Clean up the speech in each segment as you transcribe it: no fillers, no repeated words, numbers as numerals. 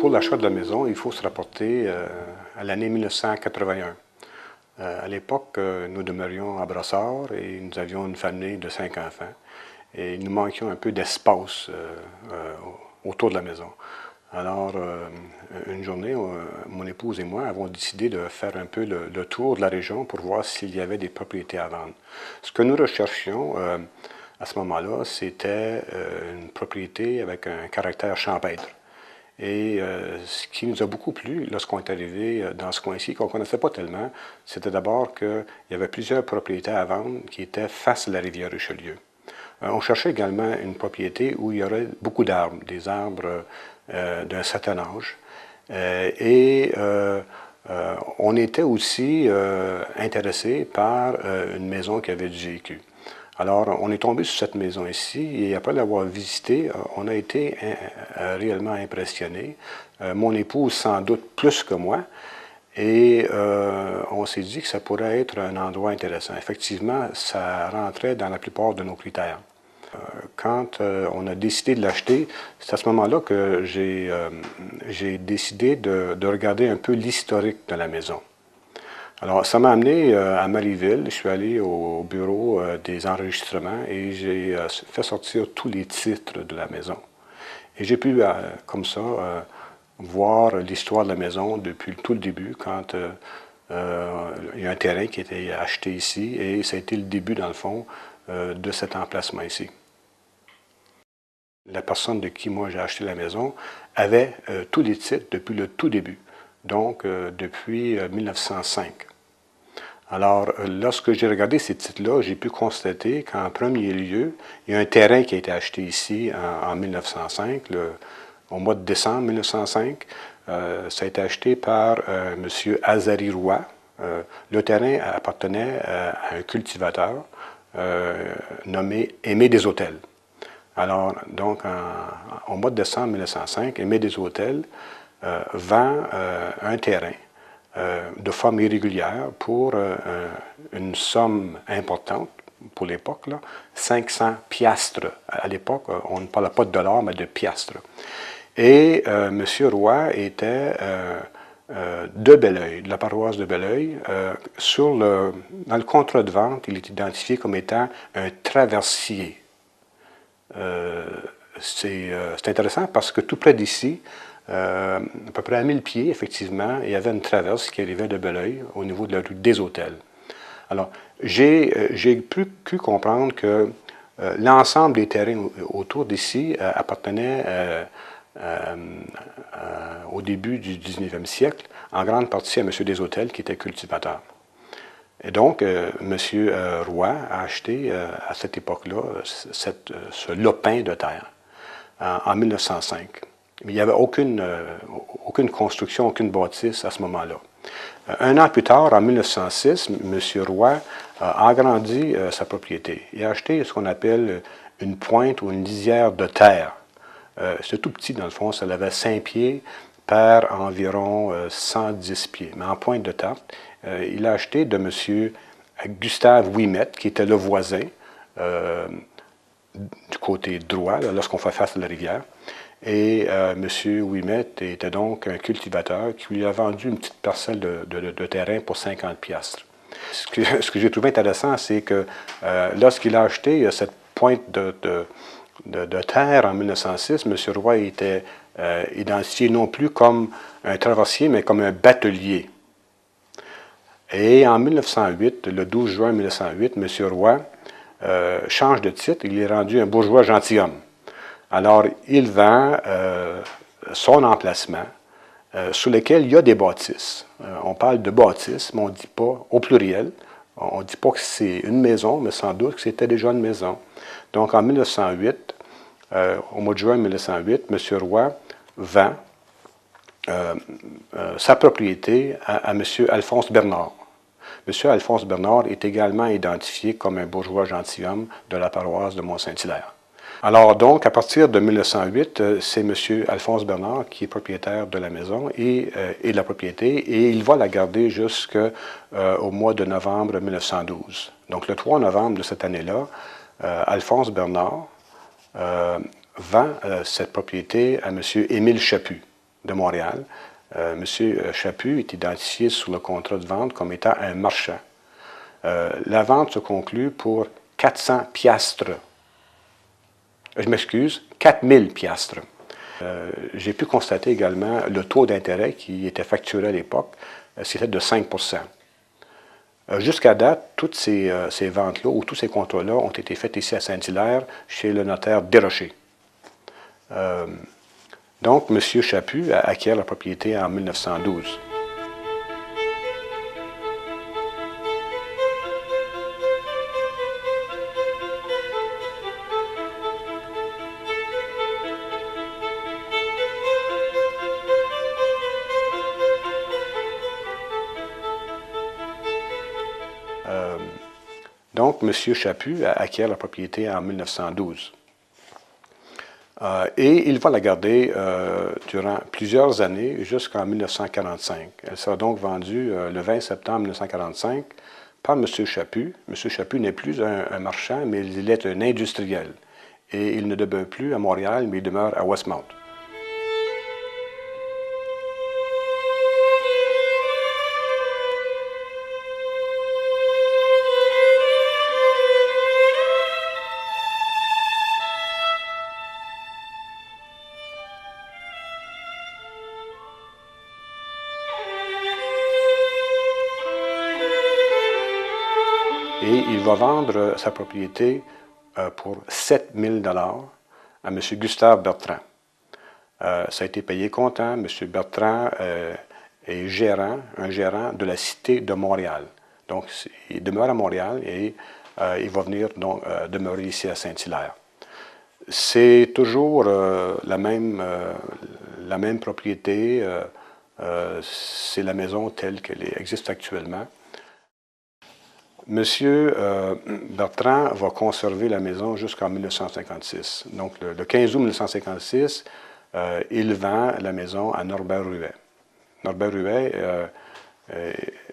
Pour l'achat de la maison, il faut se rapporter à l'année 1981. À l'époque, nous demeurions à Brossard et nous avions une famille de 5 enfants. Et nous manquions un peu d'espace autour de la maison. Alors, une journée, mon épouse et moi avons décidé de faire un peu le tour de la région pour voir s'il y avait des propriétés à vendre. Ce que nous recherchions à ce moment-là, c'était une propriété avec un caractère champêtre. Et ce qui nous a beaucoup plu lorsqu'on est arrivé dans ce coin-ci, qu'on ne connaissait pas tellement, c'était d'abord qu'il y avait plusieurs propriétés à vendre qui étaient face à la rivière Richelieu. On cherchait également une propriété où il y aurait beaucoup d'arbres, des arbres d'un certain âge. On était aussi intéressé par une maison qui avait du vécu. Alors, on est tombé sur cette maison ici et après l'avoir visitée, on a été réellement impressionnés. Mon épouse sans doute plus que moi. Et on s'est dit que ça pourrait être un endroit intéressant. Effectivement, ça rentrait dans la plupart de nos critères. Quand on a décidé de l'acheter, c'est à ce moment-là que j'ai décidé de regarder un peu l'historique de la maison. Alors, ça m'a amené à Marieville. Je suis allé au bureau des enregistrements et j'ai fait sortir tous les titres de la maison. Et j'ai pu, comme ça, voir l'histoire de la maison depuis tout le début, quand il y a un terrain qui a été acheté ici, et ça a été le début, dans le fond, de cet emplacement ici. La personne de qui moi j'ai acheté la maison avait tous les titres depuis le tout début, donc depuis 1905. Alors, lorsque j'ai regardé ces titres-là, j'ai pu constater qu'en premier lieu, il y a un terrain qui a été acheté ici en 1905, au mois de décembre 1905. Ça a été acheté par M. Azari Roy. Le terrain appartenait à un cultivateur nommé Aimé des Hôtels. Alors, donc, au mois de décembre 1905, Aimé des Hôtels vend un terrain de forme irrégulière pour une somme importante pour l'époque, 500 piastres. À l'époque, on ne parlait pas de dollars, mais de piastres. Et M. Roy était de Belleuil, de la paroisse de Belleuil. Dans le contrat de vente, il est identifié comme étant un traversier. C'est intéressant parce que tout près d'ici, à peu près à 1000 pieds, effectivement, il y avait une traverse qui arrivait de Belleuil au niveau de la rue des Hôtels. Alors, j'ai pu comprendre que l'ensemble des terrains autour d'ici appartenaient au début du 19e siècle, en grande partie à M. des Hôtels, qui était cultivateur. Et donc, M. Roy a acheté à cette époque-là ce lopin de terre en 1905. Mais il n'y avait aucune construction, aucune bâtisse à ce moment-là. Un an plus tard, en 1906, M. Roy a agrandi sa propriété. Il a acheté ce qu'on appelle une pointe ou une lisière de terre. C'est tout petit, dans le fond, ça avait 5 pieds par environ 110 pieds. Mais en pointe de terre, il a acheté de M. Gustave Ouimet, qui était le voisin du côté droit, lorsqu'on fait face à la rivière. Et M. Ouimet était donc un cultivateur qui lui a vendu une petite parcelle de terrain pour 50 piastres. Ce que j'ai trouvé intéressant, c'est que lorsqu'il a acheté cette pointe de terre en 1906, M. Roy était identifié non plus comme un traversier, mais comme un batelier. Et en 1908, le 12 juin 1908, M. Roy change de titre, il est rendu un bourgeois gentilhomme. Alors, il vend son emplacement sur lequel il y a des bâtisses. On parle de bâtisses, mais on ne dit pas au pluriel. On ne dit pas que c'est une maison, mais sans doute que c'était déjà une maison. Donc, en 1908, au mois de juin 1908, M. Roy vend sa propriété à M. Alphonse Bernard. M. Alphonse Bernard est également identifié comme un bourgeois gentilhomme de la paroisse de Mont-Saint-Hilaire. Alors donc, à partir de 1908, c'est M. Alphonse Bernard qui est propriétaire de la maison et de la propriété, et il va la garder jusqu'au mois de novembre 1912. Donc le 3 novembre de cette année-là, Alphonse Bernard vend cette propriété à M. Émile Chaput de Montréal. M. Chaput est identifié sur le contrat de vente comme étant un marchand. La vente se conclut pour 400 piastres. Je m'excuse, 4000 piastres. J'ai pu constater également le taux d'intérêt qui était facturé à l'époque, c'était de 5 Jusqu'à date, toutes ces ventes-là ou tous ces contrats-là ont été faits ici à Saint-Hilaire chez le notaire Desrochers. Donc, M. Chaput acquiert la propriété en 1912. Donc, M. Chaput acquiert la propriété en 1912. Et il va la garder durant plusieurs années jusqu'en 1945. Elle sera donc vendue le 20 septembre 1945 par M. Chaput. M. Chaput n'est plus un marchand, mais il est un industriel. Et il ne demeure plus à Montréal, mais il demeure à Westmount. Et il va vendre sa propriété pour 7 000 $ à M. Gustave Bertrand. Ça a été payé comptant. M. Bertrand est un gérant de la Cité de Montréal. Donc, il demeure à Montréal et il va venir donc, demeurer ici à Saint-Hilaire. C'est toujours la même propriété. C'est la maison telle qu'elle existe actuellement. Monsieur Bertrand va conserver la maison jusqu'en 1956. Donc, le 15 août 1956, il vend la maison à Norbert Ruet. Norbert Ruet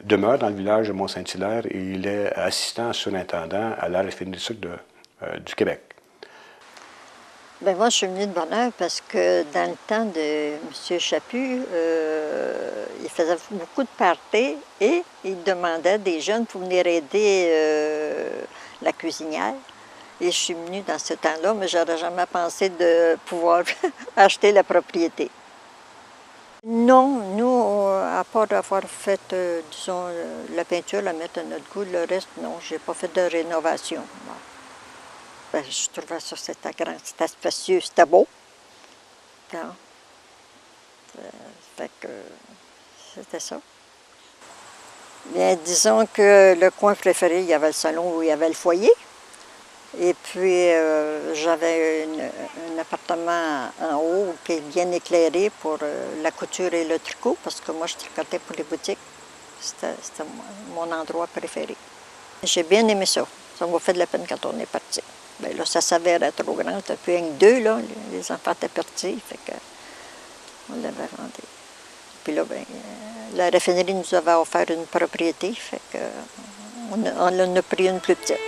demeure dans le village de Mont-Saint-Hilaire et il est assistant surintendant à la raffinerie du Québec. Bien, moi, je suis venue de bonne heure parce que dans le temps de M. Chaput, il faisait beaucoup de parties et il demandait des jeunes pour venir aider la cuisinière. Et je suis venue dans ce temps-là, mais j'aurais jamais pensé de pouvoir acheter la propriété. Non, nous, à part avoir fait, disons, la peinture, la mettre à notre goût, le reste, non, j'ai pas fait de rénovation. Non. Ben, je trouvais ça, c'était grand, c'était spacieux, c'était beau. Non. Fait que c'était ça. Bien, disons que le coin préféré, il y avait le salon où il y avait le foyer. Et puis, j'avais un appartement en haut qui est bien éclairé pour la couture et le tricot, parce que moi, je tricotais pour les boutiques. C'était mon endroit préféré. J'ai bien aimé ça. Ça m'a fait de la peine quand on est parti. Bien là, ça s'avérait trop grand. C'était plus un que deux, là. Les enfants étaient partis, fait que on l'avait vendu. Puis là, bien, la raffinerie nous avait offert une propriété, fait que on en a pris une plus petite.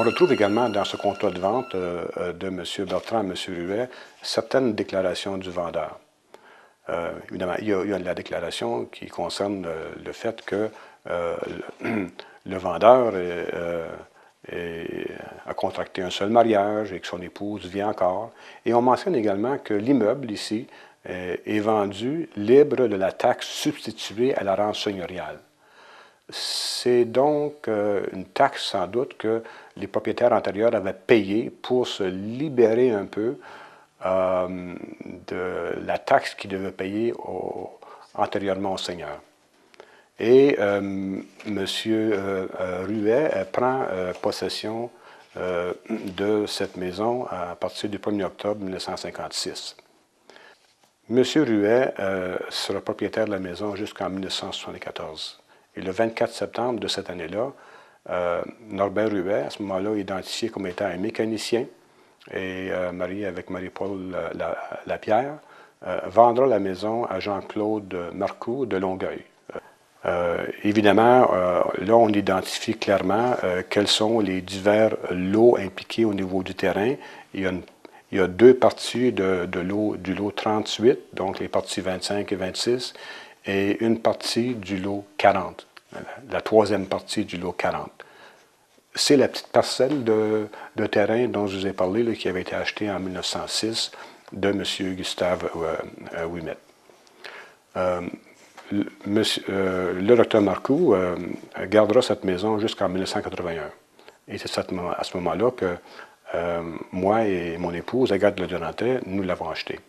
retrouve également dans ce contrat de vente de M. Bertrand et M. Ruet certaines déclarations du vendeur. Évidemment, il y a la déclaration qui concerne le fait que le vendeur a contracté un seul mariage et que son épouse vit encore. Et on mentionne également que l'immeuble ici est vendu libre de la taxe substituée à la rente seigneuriale. C'est donc une taxe sans doute que les propriétaires antérieurs avaient payée pour se libérer un peu de la taxe qu'ils devaient payer antérieurement au seigneur. Et M. Ruet prend possession de cette maison à partir du 1er octobre 1956. M. Ruet sera propriétaire de la maison jusqu'en 1974. Et le 24 septembre de cette année-là, Norbert Ruet, à ce moment-là identifié comme étant un mécanicien et marié avec Marie-Paul Lapierre, vendra la maison à Jean-Claude Marcoux de Longueuil. Évidemment, là, on identifie clairement quels sont les divers lots impliqués au niveau du terrain. Il y a deux parties du lot 38, donc les parties 25 et 26, et une partie du lot 40, la troisième partie du lot 40. C'est la petite parcelle de terrain dont je vous ai parlé, là, qui avait été achetée en 1906 de M. Gustave Ouimet. Le docteur Marcoux gardera cette maison jusqu'en 1981. Et c'est à ce moment-là que moi et mon épouse, Agathe Le Durantais, nous l'avons acheté.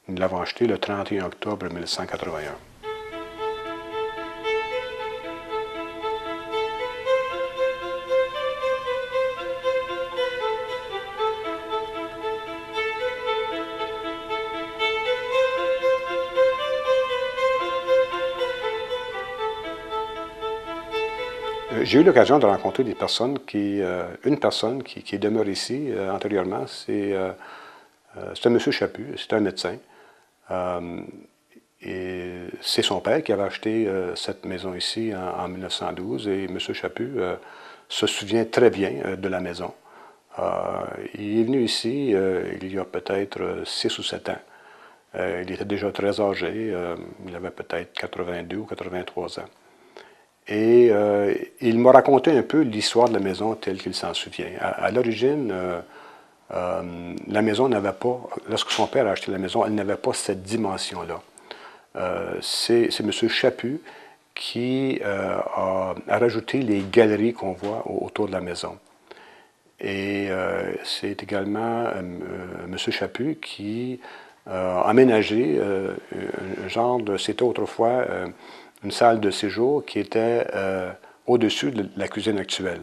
Nous l'avons acheté le 31 octobre 1981. J'ai eu l'occasion de rencontrer une personne qui demeure ici antérieurement. C'est un monsieur Chaput, c'est un médecin. Et c'est son père qui avait acheté cette maison ici en 1912. Et M. Chaput se souvient très bien de la maison. Il est venu ici il y a peut-être 6 ou 7 ans. Il était déjà très âgé. Il avait peut-être 82 ou 83 ans. Et il m'a raconté un peu l'histoire de la maison telle qu'il s'en souvient. À l'origine, la maison n'avait pas, lorsque son père a acheté la maison, elle n'avait pas cette dimension-là. C'est M. Chaput qui a rajouté les galeries qu'on voit autour de la maison. Et c'est également M. Chaput qui a aménagé un genre de... C'était autrefois une salle de séjour qui était au-dessus de la cuisine actuelle.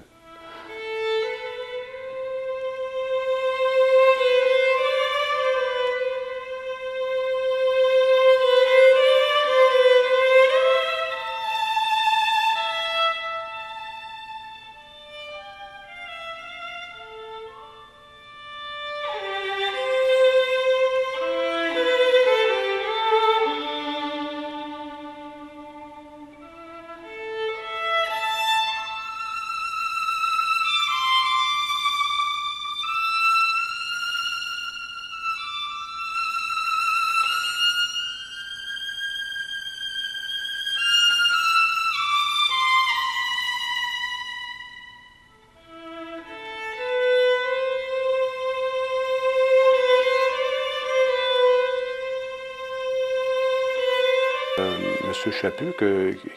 M. Chaput,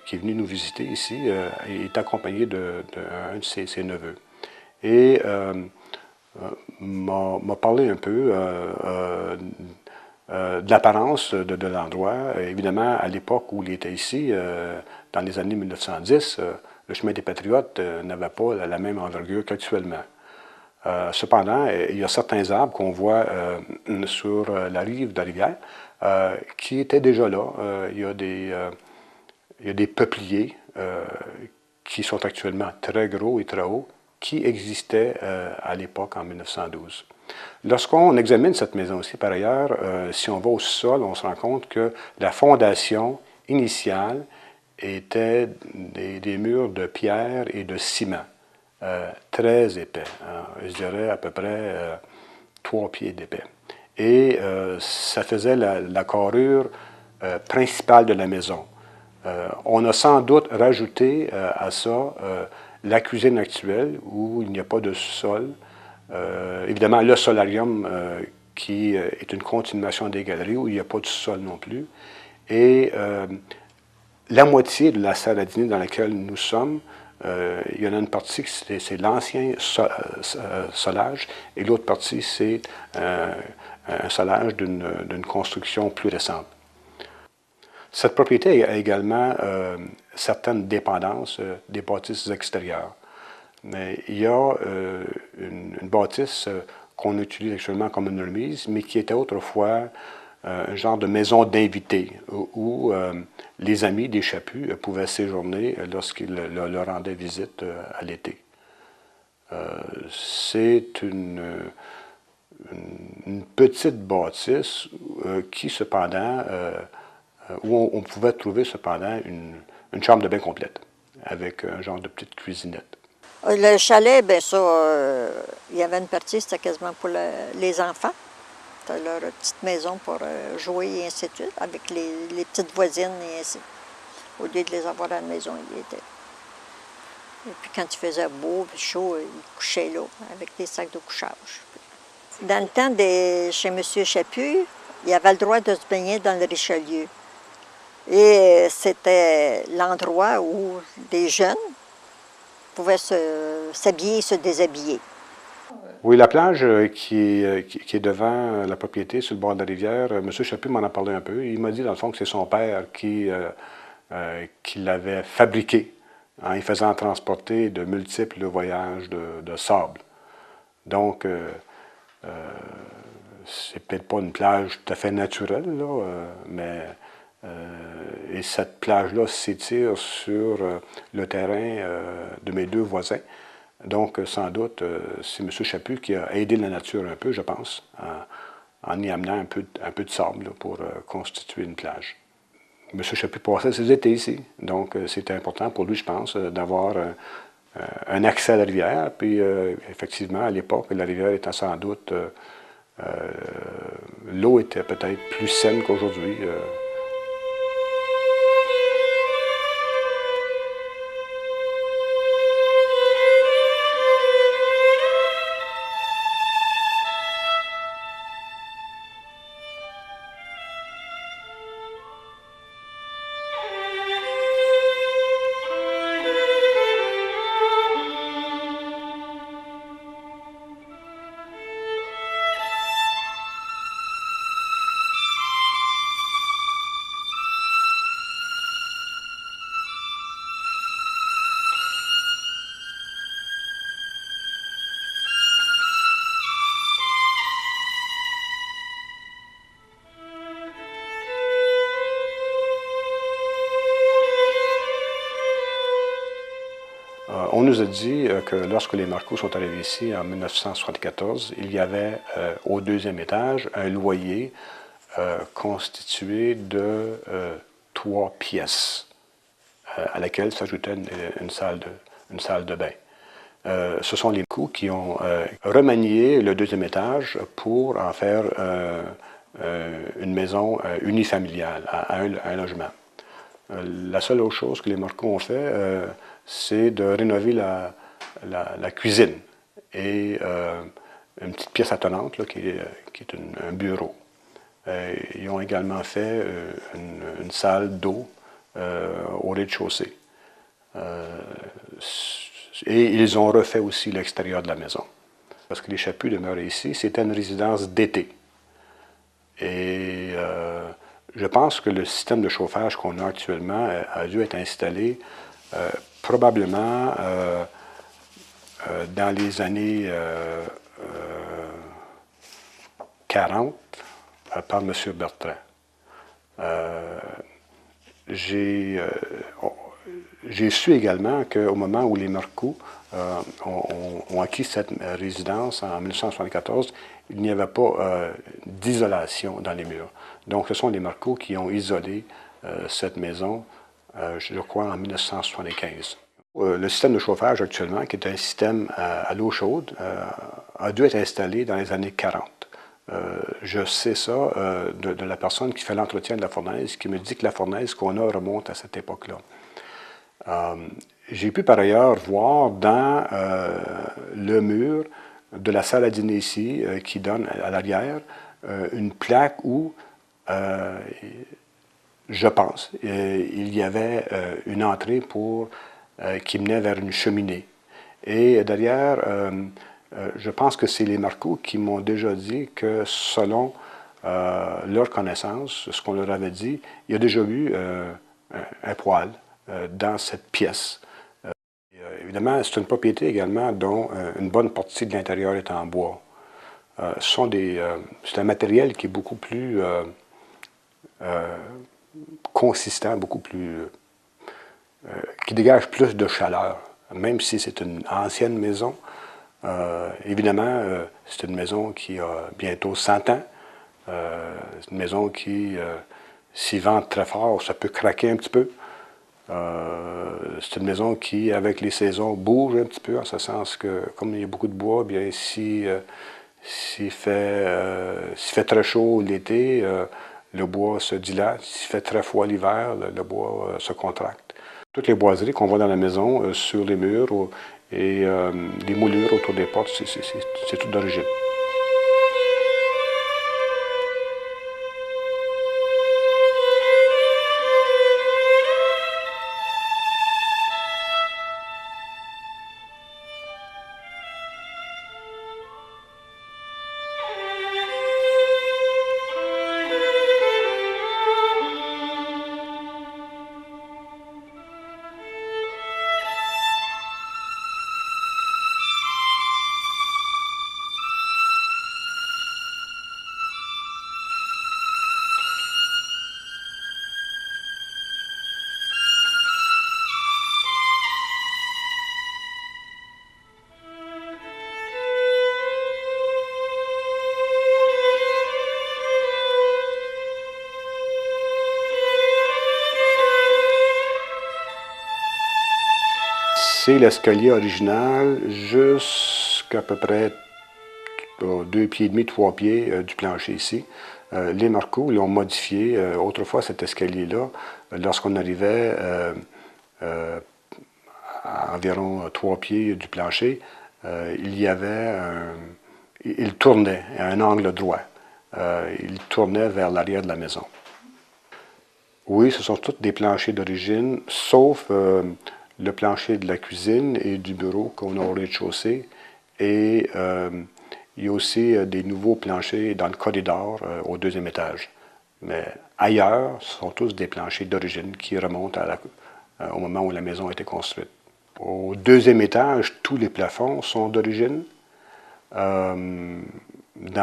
qui est venu nous visiter ici, est accompagné d'un de ses neveux. Et m'a parlé un peu de l'apparence de l'endroit. Évidemment, à l'époque où il était ici, dans les années 1910, le chemin des Patriotes n'avait pas la même envergure qu'actuellement. Cependant, il y a certains arbres qu'on voit sur la rive de la rivière qui étaient déjà là. Il y a des peupliers qui sont actuellement très gros et très hauts, qui existaient à l'époque en 1912. Lorsqu'on examine cette maison-ci, par ailleurs, si on va au sol, on se rend compte que la fondation initiale était des murs de pierre et de ciment. très épais, hein, je dirais à peu près 3 pieds d'épais. Et ça faisait la carrure principale de la maison. On a sans doute rajouté à ça la cuisine actuelle où il n'y a pas de sol. Évidemment, le solarium qui est une continuation des galeries où il n'y a pas de sol non plus. Et la moitié de la salle à dîner dans laquelle nous sommes, il y en a une partie, c'est l'ancien solage, et l'autre partie, c'est un solage d'une construction plus récente. Cette propriété a également certaines dépendances des bâtisses extérieures. Mais il y a une bâtisse qu'on utilise actuellement comme une remise, mais qui était autrefois un genre de maison d'invités où les amis des Chaput pouvaient séjourner lorsqu'ils leur rendaient visite à l'été. C'est une petite bâtisse qui, cependant, où on pouvait trouver cependant une chambre de bain complète, avec un genre de petite cuisinette. Le chalet, bien ça, il y avait une partie, c'était quasiment pour les enfants. C'était leur petite maison pour jouer et ainsi de suite, avec les petites voisines et ainsi. Au lieu de les avoir à la maison, ils étaient. Et puis quand il faisait beau et chaud, ils couchaient là, avec des sacs de couchage. Dans le temps, chez M. Chaput, il avait le droit de se baigner dans le Richelieu. Et c'était l'endroit où des jeunes pouvaient s'habiller et se déshabiller. Oui, la plage qui est devant la propriété, sur le bord de la rivière, M. Chaput m'en a parlé un peu. Il m'a dit, dans le fond, que c'est son père qui l'avait fabriqué, en y faisant transporter de multiples voyages de sable. Donc, c'est peut-être pas une plage tout à fait naturelle, là, mais et cette plage-là s'étire sur le terrain de mes deux voisins. Donc, sans doute, c'est M. Chaput qui a aidé la nature un peu, je pense, en y amenant un peu de sable là, pour constituer une plage. M. Chaput passait ses étés ici, donc c'était important pour lui, je pense, d'avoir un accès à la rivière. Puis, effectivement, à l'époque, la rivière était sans doute... l'eau était peut-être plus saine qu'aujourd'hui. On nous a dit que lorsque les Marcoux sont arrivés ici en 1974, il y avait au deuxième étage un loyer constitué de 3 pièces à laquelle s'ajoutait une salle de bain. Ce sont les Marcoux qui ont remanié le deuxième étage pour en faire une maison unifamiliale, un logement. La seule autre chose que les Marcoux ont fait, c'est de rénover la cuisine et une petite pièce attenante là, qui est un bureau. Ils ont également fait une salle d'eau au rez-de-chaussée. Et ils ont refait aussi l'extérieur de la maison. Parce que les Chaput demeuraient ici, c'était une résidence d'été. Et je pense que le système de chauffage qu'on a actuellement a dû être installé probablement dans les années 40 par M. Bertrand. J'ai su également qu'au moment où les Marcoux ont acquis cette résidence en 1974, il n'y avait pas d'isolation dans les murs. Donc, ce sont les Marcoux qui ont isolé cette maison, je crois, en 1975. Le système de chauffage actuellement, qui est un système à l'eau chaude, a dû être installé dans les années 40. Je sais ça de la personne qui fait l'entretien de la fournaise, qui me dit que la fournaise qu'on a remonte à cette époque-là. J'ai pu par ailleurs voir dans le mur de la salle à dîner ici, qui donne à l'arrière, une plaque où, je pense, il y avait une entrée qui menait vers une cheminée. Et derrière, je pense que c'est les Marcoux qui m'ont déjà dit que selon leur connaissance, ce qu'on leur avait dit, il y a déjà eu un poêle dans cette pièce. Évidemment, c'est une propriété également dont une bonne partie de l'intérieur est en bois. C'est un matériel qui est beaucoup plus consistant, beaucoup plus qui dégage plus de chaleur, même si c'est une ancienne maison. Évidemment, c'est une maison qui a bientôt 100 ans. C'est une maison qui, s'il vente très fort, ça peut craquer un petit peu. C'est une maison qui, avec les saisons, bouge un petit peu, en ce sens que, comme il y a beaucoup de bois, bien, s'il fait très chaud l'été, le bois se dilate. S'il fait très froid l'hiver, le bois se contracte. Toutes les boiseries qu'on voit dans la maison, sur les murs et les moulures autour des portes, c'est tout d'origine. C'est l'escalier original jusqu'à peu près 2 pieds et demi, 3 pieds du plancher ici. Les Marcoux l'ont modifié. Autrefois, cet escalier-là, lorsqu'on arrivait à environ 3 pieds du plancher, il tournait à un angle droit. Il tournait vers l'arrière de la maison. Oui, ce sont tous des planchers d'origine, sauf le plancher de la cuisine et du bureau qu'on a au rez-de-chaussée. Et il y a aussi des nouveaux planchers dans le corridor au deuxième étage. Mais ailleurs, ce sont tous des planchers d'origine qui remontent au moment où la maison a été construite. Au deuxième étage, tous les plafonds sont d'origine. Dans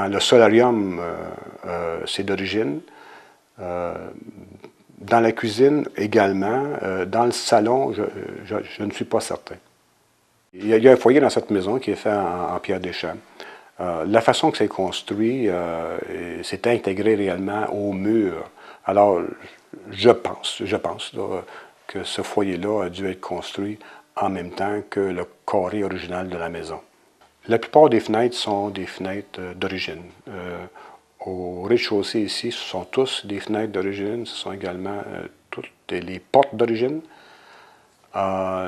le solarium, c'est d'origine. Dans la cuisine également. Dans le salon, je ne suis pas certain. Il y a un foyer dans cette maison qui est fait en pierre des champs. La façon que c'est construit, c'est intégré réellement au mur. Alors, je pense là, que ce foyer-là a dû être construit en même temps que le carré original de la maison. La plupart des fenêtres sont des fenêtres d'origine. Au rez-de-chaussée ici, ce sont tous des fenêtres d'origine, ce sont également toutes les portes d'origine.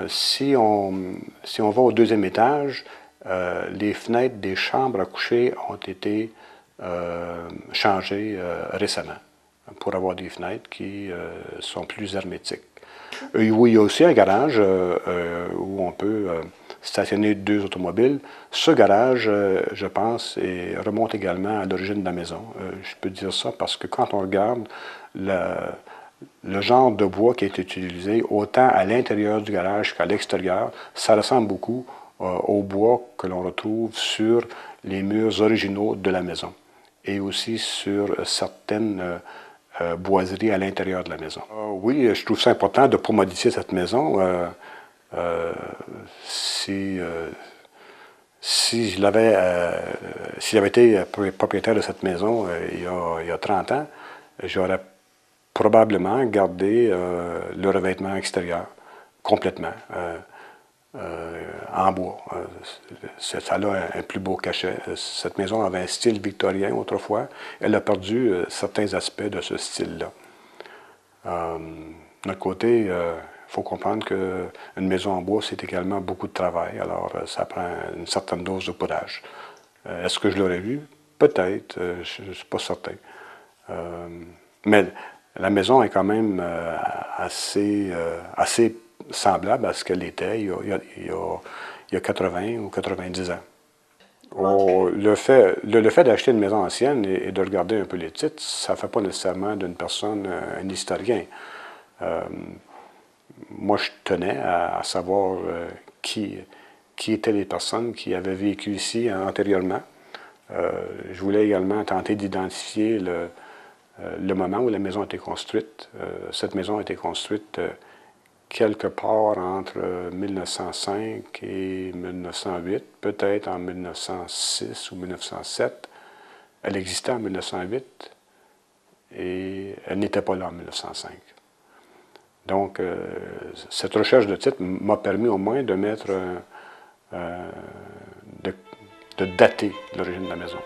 Si on va au deuxième étage, les fenêtres des chambres à coucher ont été changées récemment pour avoir des fenêtres qui sont plus hermétiques. Oui, il y a aussi un garage où on peut stationner 2 automobiles. Ce garage, je pense, remonte également à l'origine de la maison. Je peux dire ça parce que quand on regarde le genre de bois qui a été utilisé, autant à l'intérieur du garage qu'à l'extérieur, ça ressemble beaucoup au bois que l'on retrouve sur les murs originaux de la maison et aussi sur certaines boiseries à l'intérieur de la maison. Oui, je trouve ça important de ne pas modifier cette maison. Si j'avais été propriétaire de cette maison il y a 30 ans, j'aurais probablement gardé le revêtement extérieur complètement. en bois. Ça a un plus beau cachet. Cette maison avait un style victorien autrefois. Elle a perdu certains aspects de ce style-là. De notre côté, il faut comprendre qu'une maison en bois, c'est également beaucoup de travail. Alors, ça prend une certaine dose de poudage. Est-ce que je l'aurais eu? Peut-être, je ne suis pas certain. Mais la maison est quand même assez semblable à ce qu'elle était il y a 80 ou 90 ans. Le fait d'acheter une maison ancienne et de regarder un peu les titres, ça ne fait pas nécessairement d'une personne un historien. Moi, je tenais à savoir qui étaient les personnes qui avaient vécu ici antérieurement. Je voulais également tenter d'identifier le moment où la maison a été construite. Cette maison a été construite quelque part entre 1905 et 1908, peut-être en 1906 ou 1907. Elle existait en 1908 et elle n'était pas là en 1905. Donc, cette recherche de titre m'a permis au moins de mettre, de dater l'origine de la maison.